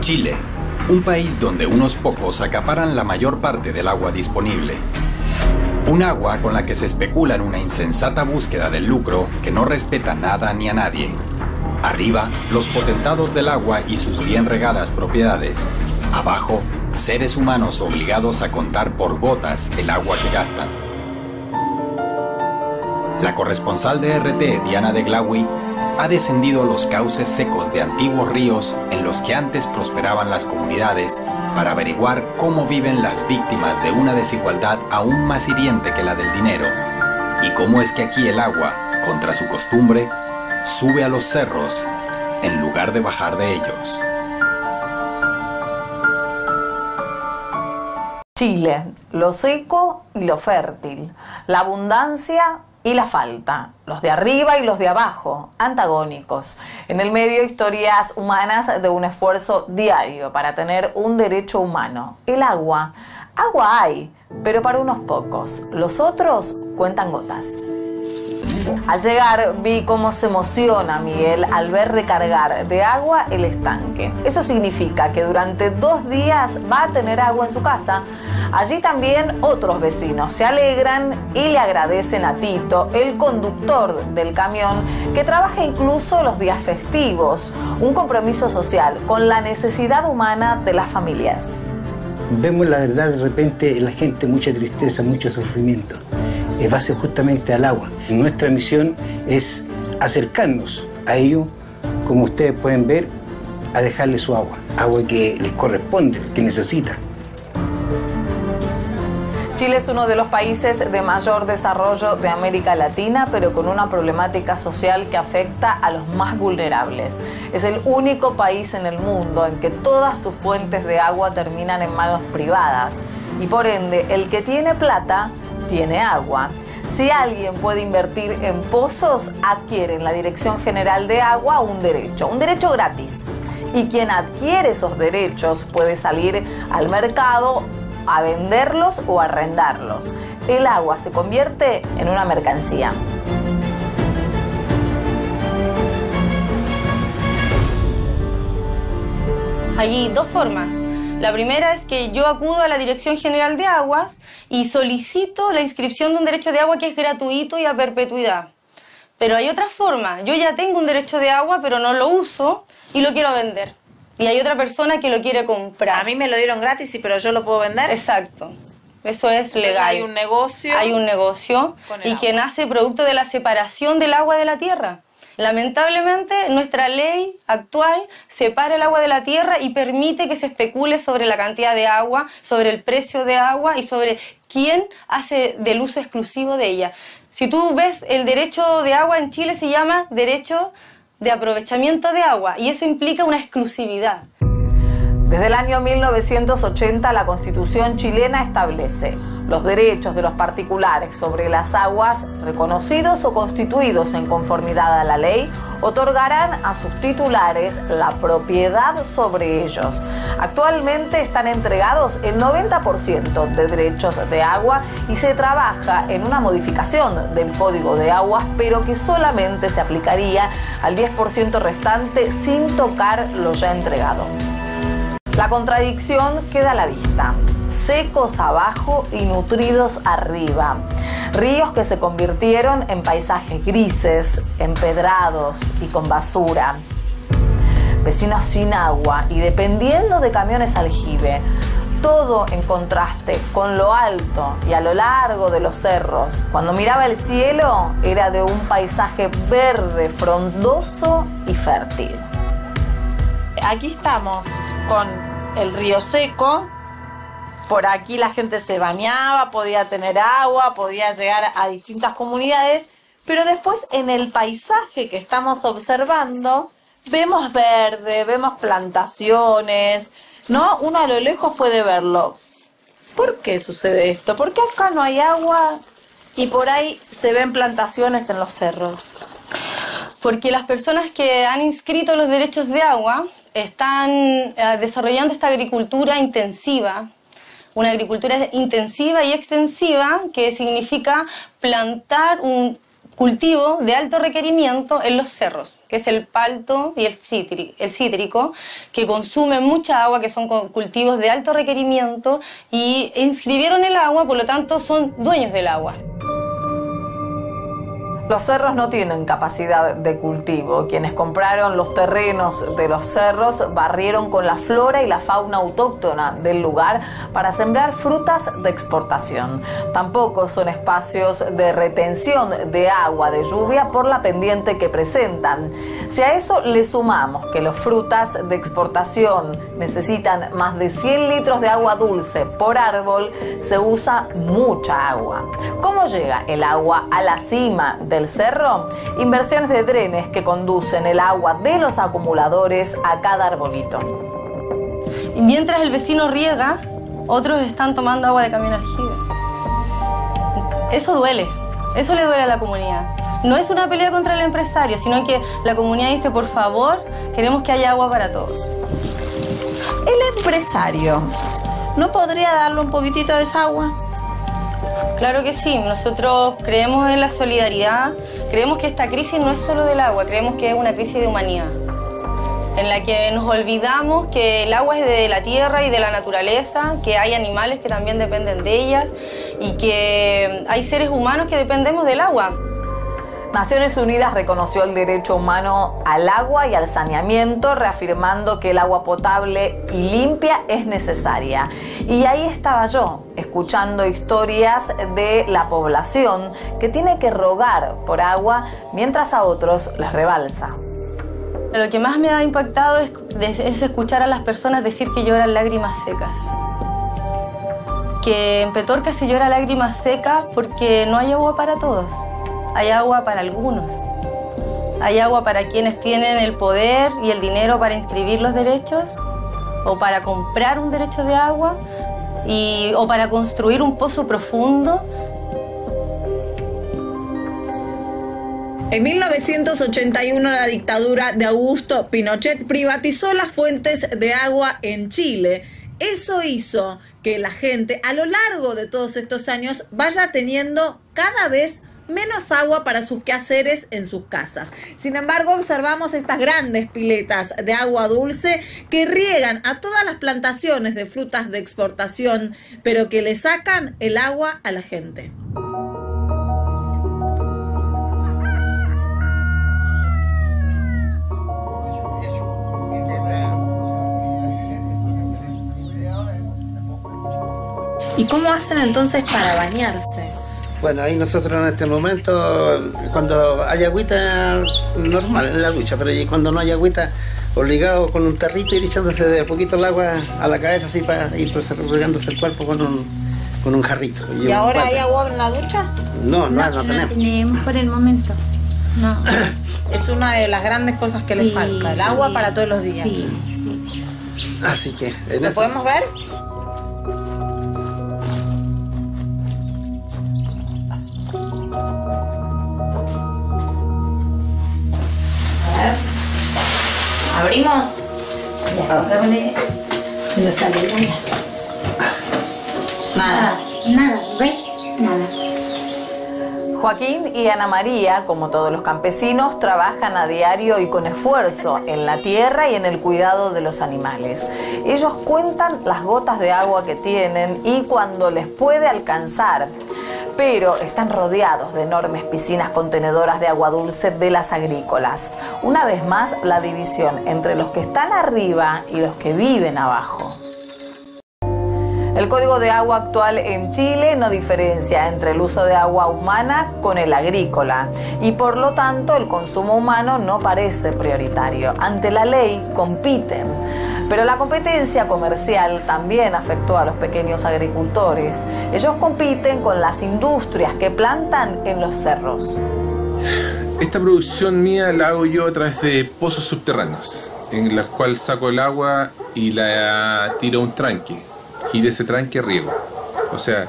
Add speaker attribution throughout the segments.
Speaker 1: Chile, un país donde unos pocos acaparan la mayor parte del agua disponible. Un agua con la que se especula en una insensata búsqueda del lucro que no respeta nada ni a nadie. Arriba, los potentados del agua y sus bien regadas propiedades. Abajo, seres humanos obligados a contar por gotas el agua que gastan. La corresponsal de RT, Diana de Glawi, ha descendido a los cauces secos de antiguos ríos en los que antes prosperaban las comunidades para averiguar cómo viven las víctimas de una desigualdad aún más hiriente que la del dinero y cómo es que aquí el agua, contra su costumbre, sube a los cerros en lugar de bajar de ellos.
Speaker 2: Chile, lo seco y lo fértil, la abundancia y la falta, los de arriba y los de abajo, antagónicos. En el medio, historias humanas de un esfuerzo diario para tener un derecho humano, el agua. Agua hay, pero para unos pocos, los otros cuentan gotas. Al llegar vi cómo se emociona Miguel al ver recargar de agua el estanque. Eso significa que durante 2 días va a tener agua en su casa. Allí también otros vecinos se alegran y le agradecen a Tito, el conductor del camión, que trabaja incluso los días festivos. Un compromiso social con la necesidad humana de las familias.
Speaker 3: Vemos la verdad de repente en la gente, mucha tristeza, mucho sufrimiento. Es base justamente al agua. Nuestra misión es acercarnos a ellos, como ustedes pueden ver, a dejarles su agua. Agua que les corresponde, que necesitan.
Speaker 2: Chile es uno de los países de mayor desarrollo de América Latina, pero con una problemática social que afecta a los más vulnerables. Es el único país en el mundo en que todas sus fuentes de agua terminan en manos privadas. Y por ende, el que tiene plata tiene agua. Si alguien puede invertir en pozos, adquiere en la Dirección General de Agua un derecho gratis. Y quien adquiere esos derechos puede salir al mercado a venderlos o arrendarlos. El agua se convierte en una mercancía.
Speaker 4: Hay 2 formas. La primera es que yo acudo a la Dirección General de Aguas y solicito la inscripción de un derecho de agua que es gratuito y a perpetuidad. Pero hay otra forma. Yo ya tengo un derecho de agua, pero no lo uso y lo quiero vender. Y hay otra persona que lo quiere comprar.
Speaker 2: A mí me lo dieron gratis, pero yo lo puedo vender.
Speaker 4: Exacto. Eso es legal.
Speaker 2: Hay un negocio.
Speaker 4: Hay un negocio y que nace producto de la separación del agua de la tierra. Lamentablemente, nuestra ley actual separa el agua de la tierra y permite que se especule sobre la cantidad de agua, sobre el precio de agua y sobre quién hace del uso exclusivo de ella. Si tú ves, el derecho de agua en Chile se llama derecho de aprovechamiento de agua y eso implica una exclusividad.
Speaker 2: Desde el año 1980 la Constitución chilena establece los derechos de los particulares sobre las aguas reconocidos o constituidos en conformidad a la ley, otorgarán a sus titulares la propiedad sobre ellos. Actualmente están entregados el 90% de derechos de agua y se trabaja en una modificación del Código de Aguas, pero que solamente se aplicaría al 10% restante sin tocar lo ya entregado. La contradicción queda a la vista. Secos abajo y nutridos arriba. Ríos que se convirtieron en paisajes grises, empedrados y con basura. Vecinos sin agua y dependiendo de camiones aljibe. Todo en contraste con lo alto y a lo largo de los cerros. Cuando miraba el cielo era de un paisaje verde, frondoso y fértil. Aquí estamos con el río seco. Por aquí la gente se bañaba, podía tener agua, podía llegar a distintas comunidades, pero después en el paisaje que estamos observando vemos verde, vemos plantaciones, ¿no? Uno a lo lejos puede verlo. ¿Por qué sucede esto? ¿Por qué acá no hay agua y por ahí se ven plantaciones en los cerros?
Speaker 4: Porque las personas que han inscrito los derechos de agua están desarrollando esta agricultura intensiva, una agricultura intensiva y extensiva que significa plantar un cultivo de alto requerimiento en los cerros, que es el palto y el cítrico, que consumen mucha agua, que son cultivos de alto requerimiento, y inscribieron el agua, por lo tanto son dueños del agua.
Speaker 2: Los cerros no tienen capacidad de cultivo. Quienes compraron los terrenos de los cerros barrieron con la flora y la fauna autóctona del lugar para sembrar frutas de exportación. Tampoco son espacios de retención de agua de lluvia por la pendiente que presentan. Si a eso le sumamos que las frutas de exportación necesitan más de 100 litros de agua dulce por árbol, se usa mucha agua. ¿Cómo llega el agua a la cima del cerro? Inversiones de drenes que conducen el agua de los acumuladores a cada arbolito.
Speaker 4: Y mientras el vecino riega, otros están tomando agua de camión aljibe. Eso duele, eso le duele a la comunidad. No es una pelea contra el empresario, sino que la comunidad dice, por favor, queremos que haya agua para todos.
Speaker 5: El empresario, ¿no podría darle un poquitito de esa agua?
Speaker 4: Claro que sí, nosotros creemos en la solidaridad, creemos que esta crisis no es solo del agua, creemos que es una crisis de humanidad, en la que nos olvidamos que el agua es de la tierra y de la naturaleza, que hay animales que también dependen de ellas y que hay seres humanos que dependemos del agua.
Speaker 2: Naciones Unidas reconoció el derecho humano al agua y al saneamiento, reafirmando que el agua potable y limpia es necesaria. Y ahí estaba yo, escuchando historias de la población que tiene que rogar por agua mientras a otros les rebalsa.
Speaker 4: Lo que más me ha impactado es escuchar a las personas decir que lloran lágrimas secas. Que en Petorca se llora lágrimas secas porque no hay agua para todos. Hay agua para algunos. Hay agua para quienes tienen el poder y el dinero para inscribir los derechos o para comprar un derecho de agua o para construir un pozo profundo.
Speaker 5: En 1981 la dictadura de Augusto Pinochet privatizó las fuentes de agua en Chile. Eso hizo que la gente a lo largo de todos estos años vaya teniendo cada vez menos agua para sus quehaceres en sus casas. Sin embargo, observamos estas grandes piletas de agua dulce que riegan a todas las plantaciones de frutas de exportación, pero que le sacan el agua a la gente. ¿Y cómo hacen entonces para bañarse?
Speaker 3: Bueno, ahí nosotros en este momento, cuando hay agüita, normal en la ducha, pero cuando no hay agüita, obligado con un tarrito ir echándose de a poquito el agua a la cabeza, así para ir regándose el cuerpo con un jarrito.
Speaker 5: ¿Y ahora hay agua en la ducha?
Speaker 3: No tenemos.
Speaker 6: No tenemos por el momento. No.
Speaker 5: Es una de las grandes cosas que le falta, el agua para todos los días.
Speaker 6: Sí.
Speaker 3: Así que...
Speaker 5: ¿Lo podemos ver? ¿Abrimos?
Speaker 6: No sale nada. Nada, ¿ves? Nada.
Speaker 2: Joaquín y Ana María, como todos los campesinos, trabajan a diario y con esfuerzo en la tierra y en el cuidado de los animales. Ellos cuentan las gotas de agua que tienen y cuando les puede alcanzar, pero están rodeados de enormes piscinas contenedoras de agua dulce de las agrícolas. Una vez más, la división entre los que están arriba y los que viven abajo. El Código de Agua actual en Chile no diferencia entre el uso de agua humana con el agrícola y por lo tanto el consumo humano no parece prioritario. Ante la ley compiten, pero la competencia comercial también afectó a los pequeños agricultores. Ellos compiten con las industrias que plantan en los cerros.
Speaker 7: Esta producción mía la hago yo a través de pozos subterráneos, en los cuales saco el agua y la tiro a un tranque. Y de ese tranque riego. O sea,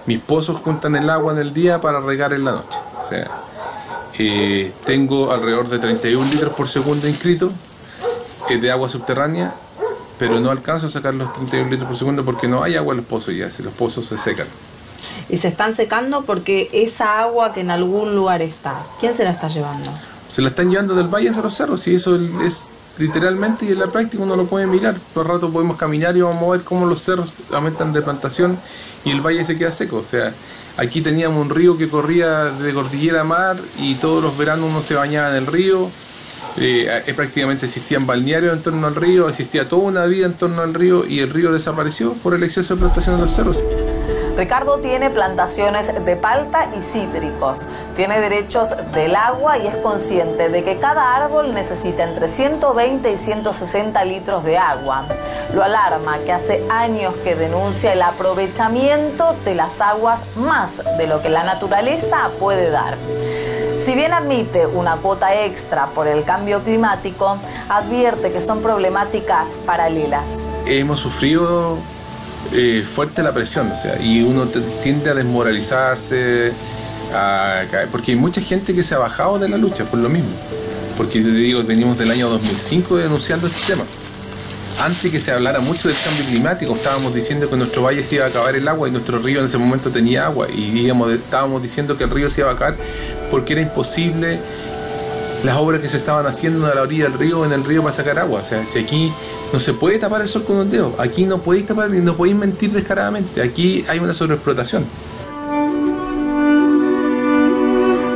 Speaker 7: mis pozos juntan el agua en el día para regar en la noche. O sea, tengo alrededor de 31 litros por segundo inscrito de agua subterránea, pero no alcanzo a sacar los 31 litros por segundo porque no hay agua en los pozos ya, si los pozos se secan.
Speaker 2: y se están secando porque esa agua que en algún lugar está, ¿quién se la está llevando?
Speaker 7: Se la están llevando del valle hacia los cerros, y eso es literalmente, y en la práctica uno lo puede mirar. Por rato podemos caminar y vamos a ver cómo los cerros aumentan de plantación y el valle se queda seco. O sea, aquí teníamos un río que corría de cordillera a mar y todos los veranos uno se bañaba en el río. Prácticamente existían balnearios en torno al río, existía toda una vida en torno al río, y el río desapareció por el exceso de plantación de los cerros.
Speaker 2: Ricardo tiene plantaciones de palta y cítricos, tiene derechos del agua y es consciente de que cada árbol necesita entre 120 y 160 litros de agua. Lo alarma que hace años que denuncia el aprovechamiento de las aguas más de lo que la naturaleza puede dar. Si bien admite una cuota extra por el cambio climático, advierte que son problemáticas paralelas.
Speaker 7: Hemos sufrido fuerte la presión, o sea, y uno tiende a desmoralizarse, porque hay mucha gente que se ha bajado de la lucha por lo mismo. Porque te digo, venimos del año 2005 denunciando este tema. Antes que se hablara mucho del cambio climático, estábamos diciendo que nuestro valle se iba a acabar el agua y nuestro río en ese momento tenía agua, y estábamos diciendo que el río se iba a acabar porque era imposible las obras que se estaban haciendo a la orilla del río, en el río, para sacar agua. O sea, si aquí no se puede tapar el sol con un dedo, aquí no podéis tapar y no podéis mentir descaradamente, aquí hay una sobreexplotación.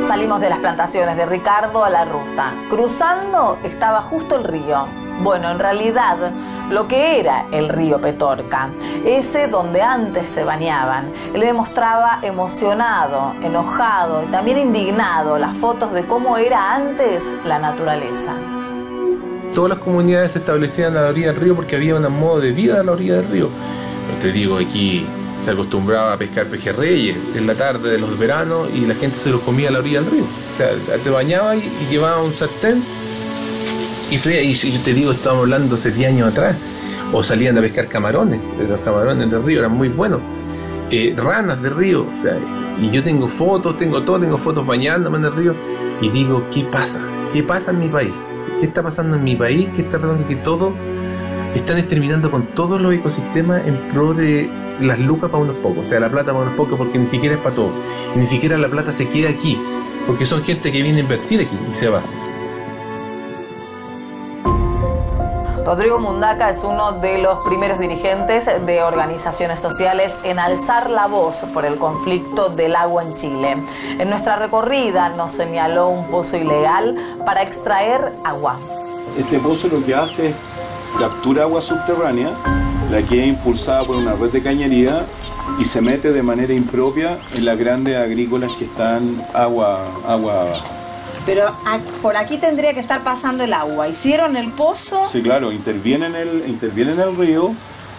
Speaker 2: Salimos de las plantaciones de Ricardo a la ruta. Cruzando estaba justo el río. Bueno, en realidad, lo que era el río Petorca, ese donde antes se bañaban. Él me mostraba emocionado, enojado y también indignado las fotos de cómo era antes la naturaleza.
Speaker 7: Todas las comunidades se establecían a la orilla del río porque había un modo de vida a la orilla del río. Te digo, aquí se acostumbraba a pescar pejerreyes en la tarde de los veranos y la gente se los comía a la orilla del río. O sea, te bañabas y llevabas un sartén y si yo te digo, estábamos hablando hace 10 años atrás, o salían a pescar camarones, los camarones del río eran muy buenos, ranas de río, o sea, y yo tengo fotos, tengo fotos bañándome en el río, y digo, ¿qué pasa? ¿Qué pasa en mi país? ¿Qué está pasando en mi país? ¿Qué está pasando? Que todo están exterminando con todos los ecosistemas en pro de las lucas para unos pocos, o sea, la plata para unos pocos, porque ni siquiera es para todos, ni siquiera la plata se queda aquí, porque son gente que viene a invertir aquí y se va.
Speaker 2: Rodrigo Mundaca es uno de los primeros dirigentes de organizaciones sociales en alzar la voz por el conflicto del agua en Chile. En nuestra recorrida nos señaló un pozo ilegal para extraer agua.
Speaker 8: Este pozo lo que hace es captura agua subterránea, la que es impulsada por una red de cañería y se mete de manera impropia en las grandes agrícolas que están agua abajo.
Speaker 2: Pero por aquí tendría que estar pasando el agua. ¿Hicieron el pozo?
Speaker 8: Sí, claro, intervienen el río,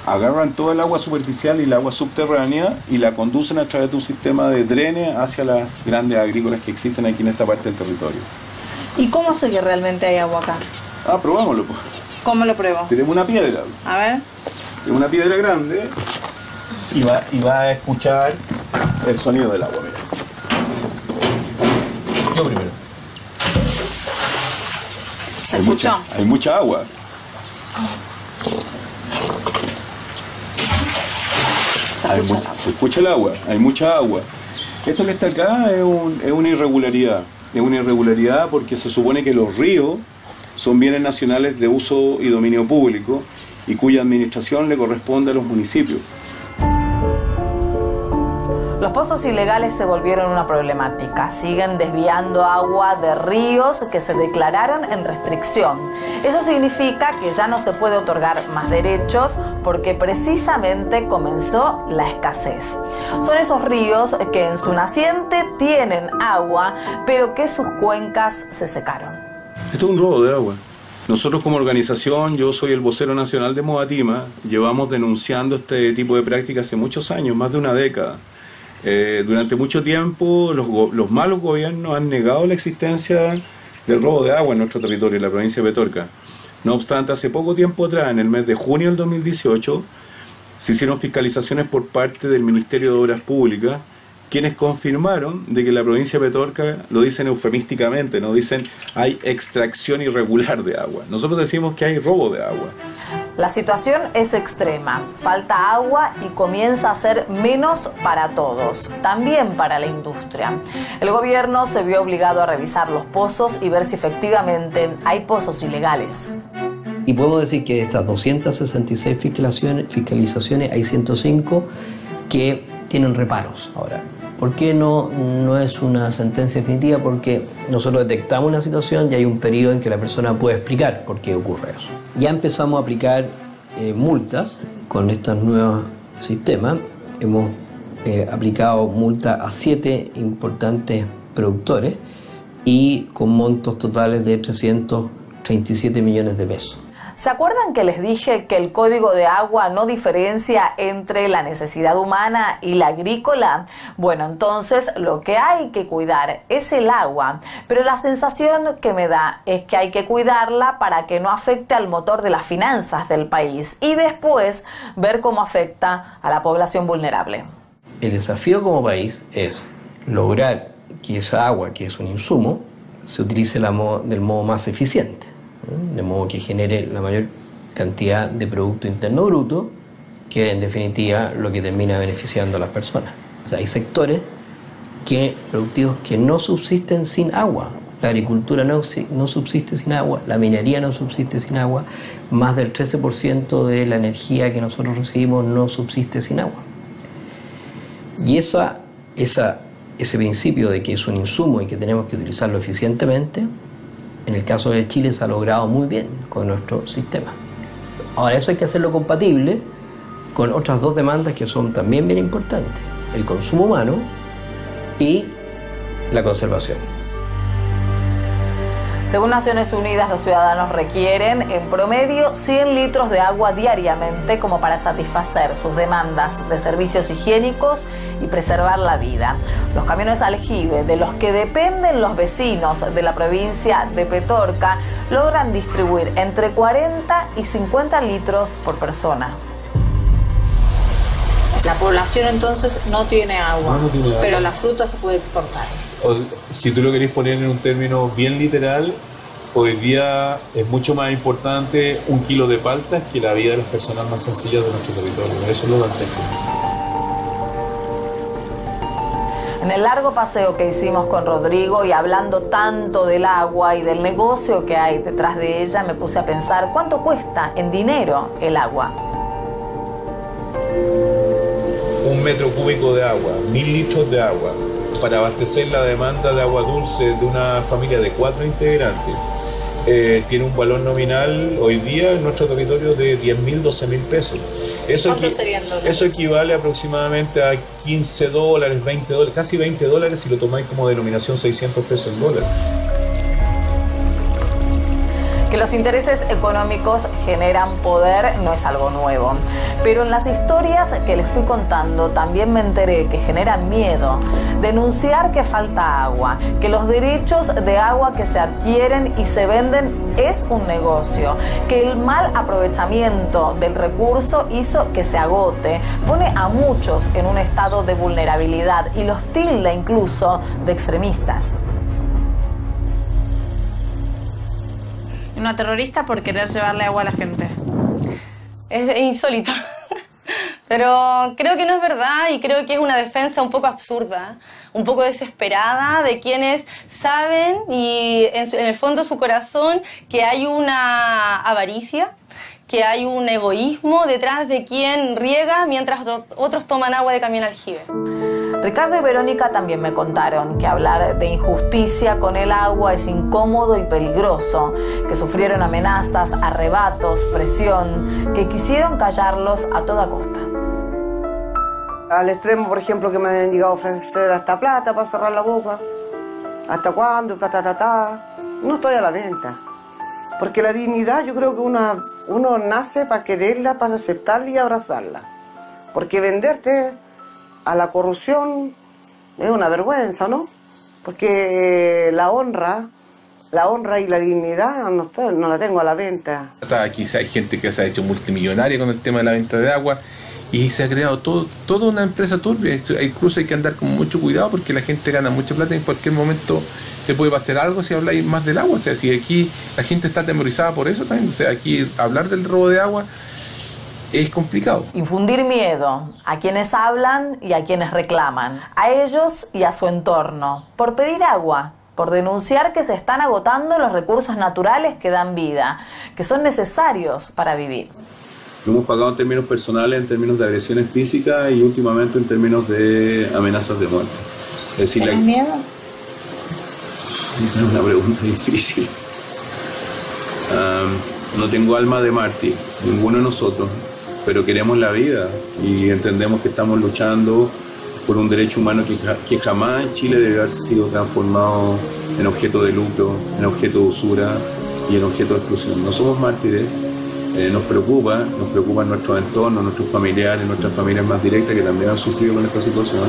Speaker 8: agarran todo el agua superficial y el agua subterránea y la conducen a través de un sistema de drenes hacia las grandes agrícolas que existen aquí en esta parte del territorio.
Speaker 2: ¿Y cómo sé que realmente hay agua acá?
Speaker 8: Probámoslo.
Speaker 2: ¿Cómo lo pruebo?
Speaker 8: Tenemos una piedra.
Speaker 2: A ver.
Speaker 8: Una piedra grande y va a escuchar el sonido del agua, mira. Yo primero.
Speaker 2: ¿Se escuchó?
Speaker 8: Hay mucha agua. Se escucha el agua, hay mucha agua. Esto que está acá es una irregularidad. Es una irregularidad porque se supone que los ríos son bienes nacionales de uso y dominio público y cuya administración le corresponde a los municipios.
Speaker 2: Los pozos ilegales se volvieron una problemática. Siguen desviando agua de ríos que se declararon en restricción. Eso significa que ya no se puede otorgar más derechos porque precisamente comenzó la escasez. Son esos ríos que en su naciente tienen agua, pero que sus cuencas se secaron.
Speaker 8: Esto es un robo de agua. Nosotros como organización, yo soy el vocero nacional de Modatima, llevamos denunciando este tipo de prácticas hace muchos años, más de una década. Durante mucho tiempo los malos gobiernos han negado la existencia del robo de agua en nuestro territorio, en la provincia de Petorca. No obstante, hace poco tiempo atrás, en el mes de junio del 2018, se hicieron fiscalizaciones por parte del Ministerio de Obras Públicas, quienes confirmaron de que en la provincia de Petorca, lo dicen eufemísticamente, no dicen hay extracción irregular de agua. Nosotros decimos que hay robo de agua.
Speaker 2: La situación es extrema, falta agua y comienza a ser menos para todos, también para la industria. El gobierno se vio obligado a revisar los pozos y ver si efectivamente hay pozos ilegales.
Speaker 9: Y podemos decir que de estas 266 fiscalizaciones hay 105 que tienen reparos. Ahora, ¿por qué no es una sentencia definitiva? Porque nosotros detectamos una situación y hay un periodo en que la persona puede explicar por qué ocurre eso. Ya empezamos a aplicar multas con estos nuevos sistemas. Hemos aplicado multas a 7 importantes productores y con montos totales de 337 millones de pesos.
Speaker 2: ¿Se acuerdan que les dije que el Código de Agua no diferencia entre la necesidad humana y la agrícola? Bueno, entonces lo que hay que cuidar es el agua, pero la sensación que me da es que hay que cuidarla para que no afecte al motor de las finanzas del país y después ver cómo afecta a la población vulnerable.
Speaker 9: El desafío como país es lograr que esa agua, que es un insumo, se utilice del modo más eficiente, de modo que genere la mayor cantidad de Producto Interno Bruto, que en definitiva lo que termina beneficiando a las personas. O sea, hay sectores productivos que no subsisten sin agua. La agricultura no subsiste sin agua, la minería no subsiste sin agua, más del 13% de la energía que nosotros recibimos no subsiste sin agua. Y ese principio de que es un insumo y que tenemos que utilizarlo eficientemente, en el caso de Chile se ha logrado muy bien con nuestro sistema. Ahora, eso hay que hacerlo compatible con otras 2 demandas que son también bien importantes: el consumo humano y la conservación.
Speaker 2: Según Naciones Unidas, los ciudadanos requieren en promedio 100 litros de agua diariamente como para satisfacer sus demandas de servicios higiénicos y preservar la vida. Los camiones aljibe, de los que dependen los vecinos de la provincia de Petorca, logran distribuir entre 40 y 50 litros por persona.
Speaker 5: La población entonces no tiene agua,
Speaker 10: no tiene agua,
Speaker 5: pero la fruta se puede exportar.
Speaker 10: Si tú lo querés poner en un término bien literal, hoy día es mucho más importante 1 kilo de palta que la vida de las personas más sencillas de nuestro territorio. Eso es lo dantesco.
Speaker 2: En el largo paseo que hicimos con Rodrigo y hablando tanto del agua y del negocio que hay detrás de ella, me puse a pensar cuánto cuesta en dinero el agua.
Speaker 10: 1 metro cúbico de agua, 1000 litros de agua, para abastecer la demanda de agua dulce de una familia de 4 integrantes, tiene un valor nominal hoy día en nuestro territorio de 10.000, 12.000 pesos.
Speaker 5: ¿Cuántos serían dólares?
Speaker 10: Eso equivale aproximadamente a 15 dólares, 20 dólares, casi 20 dólares si lo tomáis como denominación 600 pesos en dólar.
Speaker 2: Que los intereses económicos generan poder no es algo nuevo, pero en las historias que les fui contando también me enteré que generan miedo. Denunciar que falta agua, que los derechos de agua que se adquieren y se venden es un negocio, que el mal aprovechamiento del recurso hizo que se agote, pone a muchos en un estado de vulnerabilidad y los tilda incluso de extremistas.
Speaker 5: Una terrorista por querer llevarle agua a la gente.
Speaker 4: Es insólito. Pero creo que no es verdad y creo que es una defensa un poco absurda, un poco desesperada de quienes saben y en el fondo de su corazón que hay una avaricia, que hay un egoísmo detrás de quien riega mientras otros toman agua de camión aljibe.
Speaker 2: Ricardo y Verónica también me contaron que hablar de injusticia con el agua es incómodo y peligroso, que sufrieron amenazas, arrebatos, presión, que quisieron callarlos a toda costa.
Speaker 11: Al extremo, por ejemplo, que me habían llegado a ofrecer hasta plata para cerrar la boca. ¿Hasta cuándo? No estoy a la venta. Porque la dignidad, yo creo que uno nace para quererla, para aceptarla y abrazarla. Porque venderte a la corrupción es una vergüenza, ¿no? Porque la honra y la dignidad no la tengo a la venta.
Speaker 7: Quizá hay gente que se ha hecho multimillonaria con el tema de la venta de agua y se ha creado toda una empresa turbia. Incluso hay que andar con mucho cuidado porque la gente gana mucha plata y en cualquier momento te puede pasar algo si habláis más del agua. O sea, si aquí la gente está atemorizada por eso también, o sea, aquí hablar del robo de agua es complicado.
Speaker 2: Infundir miedo a quienes hablan y a quienes reclaman, a ellos y a su entorno, por pedir agua, por denunciar que se están agotando los recursos naturales que dan vida, que son necesarios para vivir.
Speaker 8: Lo hemos pagado en términos personales, en términos de agresiones físicas y últimamente en términos de amenazas de muerte. Es decir,
Speaker 6: ¿Tienes miedo?
Speaker 8: Es una pregunta difícil. No tengo alma de mártir, ninguno de nosotros, pero queremos la vida y entendemos que estamos luchando por un derecho humano que jamás en Chile debe haber sido transformado en objeto de lucro, en objeto de usura y en objeto de exclusión. No somos mártires, nos preocupan nuestros entornos, nuestros familiares, nuestras familias más directas que también han sufrido con esta situación.